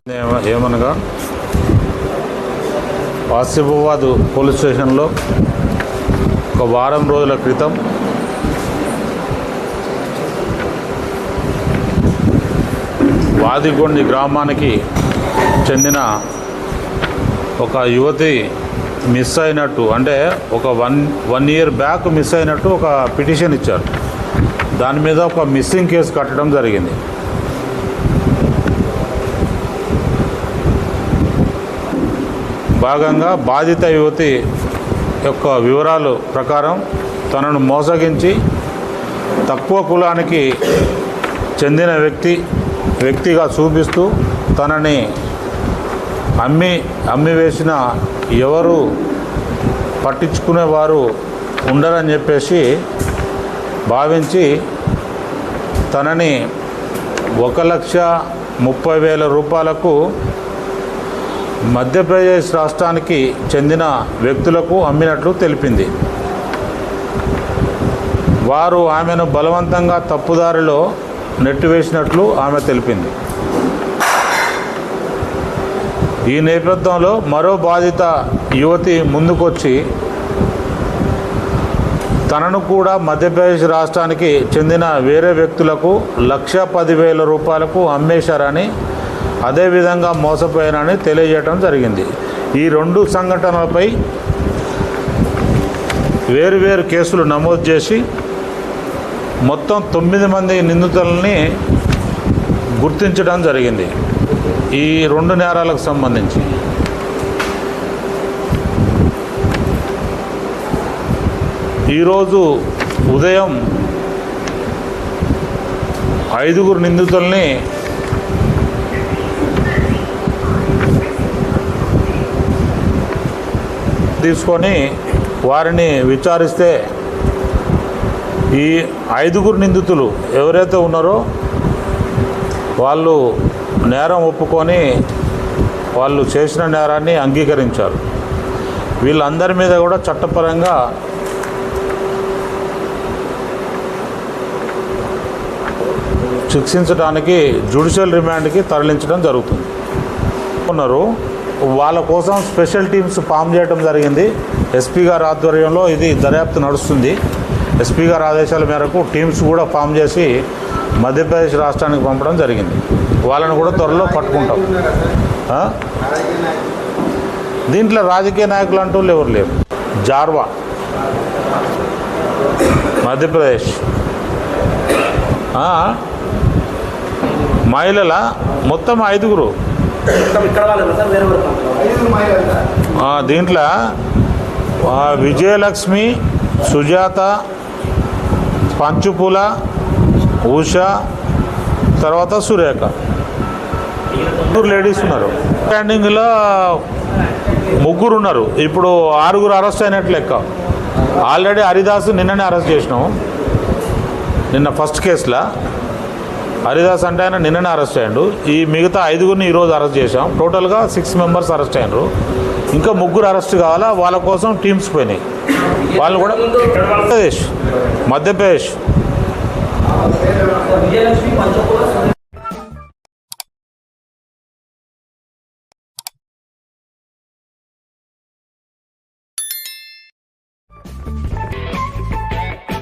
ఏమనగా ఆసిఫాబాద్ పోలీస్ స్టేషన్లో ఒక వారం రోజుల క్రితం వాదిగొండి గ్రామానికి చెందిన ఒక యువతి మిస్ అయినట్టు, అంటే ఒక వన్ ఇయర్ బ్యాక్ మిస్ అయినట్టు ఒక పిటిషన్ ఇచ్చారు. దాని మీద ఒక మిస్సింగ్ కేసు కట్టడం జరిగింది. భాగంగా బాధిత యువతి యొక్క వివరాలు ప్రకారం తనను మోసగించి తక్కువ కులానికి చెందిన వ్యక్తిగా చూపిస్తూ తనని అమ్మివేసిన ఎవరు పట్టించుకునేవారు ఉండరని చెప్పేసి భావించి తనని 1,30,000 రూపాయలకు మధ్యప్రదేశ్ రాష్ట్రానికి చెందిన వ్యక్తులకు అమ్మినట్లు తెలిపింది. వారు ఆమెను బలవంతంగా తప్పుదారిలో నెట్టివేసినట్లు ఆమె తెలిపింది. ఈ నేపథ్యంలో మరో బాధిత యువతి ముందుకొచ్చి తనను కూడా మధ్యప్రదేశ్ రాష్ట్రానికి చెందిన వేరే వ్యక్తులకు 1,10,000 రూపాయలకు అమ్మేశారని, అదేవిధంగా మోసపోయానని తెలియజేయడం జరిగింది. ఈ రెండు సంఘటనలపై వేరువేరు కేసులు నమోదు చేసి మొత్తం 9 మంది నిందితులని గుర్తించడం జరిగింది. ఈ రెండు నేరాలకు సంబంధించి ఈరోజు ఉదయం 5 నిందితుల్ని తీసుకొని వారిని విచారిస్తే ఈ 5 నిందితులు ఎవరైతే ఉన్నారో వాళ్ళు నేరం ఒప్పుకొని వాళ్ళు చేసిన నేరాన్ని అంగీకరించారు. వీళ్ళందరి మీద కూడా చట్టపరంగా శిక్షించడానికి జ్యుడిషియల్ రిమాండ్కి తరలించడం జరుగుతుంది. ఉన్నారు వాళ్ళ కోసం స్పెషల్ టీమ్స్ ఫామ్ చేయడం జరిగింది. ఎస్పీ గారి ఆధ్వర్యంలో ఇది దర్యాప్తు నడుస్తుంది. ఎస్పీ గారి ఆదేశాల మేరకు టీమ్స్ కూడా ఫామ్ చేసి మధ్యప్రదేశ్ రాష్ట్రానికి పంపడం జరిగింది. వాళ్ళని కూడా త్వరలో పట్టుకుంటాం. దీంట్లో రాజకీయ నాయకులు అంటూ ఎవరు లేరు. జార్వా మధ్యప్రదేశ్ మహిళల మొత్తం 5. దీంట్లో విజయలక్ష్మి, సుజాత, పంచుపుల, ఉష, తర్వాత సురేఖ, 3 లేడీస్ ఉన్నారు. స్టాండింగ్లో 3 ఉన్నారు. ఇప్పుడు 6 అరెస్ట్ అయినట్లు లెక్క. ఆల్రెడీ హరిదాస్ నిన్ననే అరెస్ట్ చేసినాము. నిన్న ఫస్ట్ కేసులో హరిదాస్ అంటే ఆయన నిన్ననే అరెస్ట్ అయ్యాడు. ఈ మిగతా 5 ఈరోజు అరెస్ట్ చేశాం. టోటల్గా 6 మెంబర్స్ అరెస్ట్ అయ్యారు. ఇంకా 3 అరెస్ట్ కావాలా, వాళ్ళ కోసం టీమ్స్ పోయినాయి. వాళ్ళు కూడా మధ్యప్రదేశ్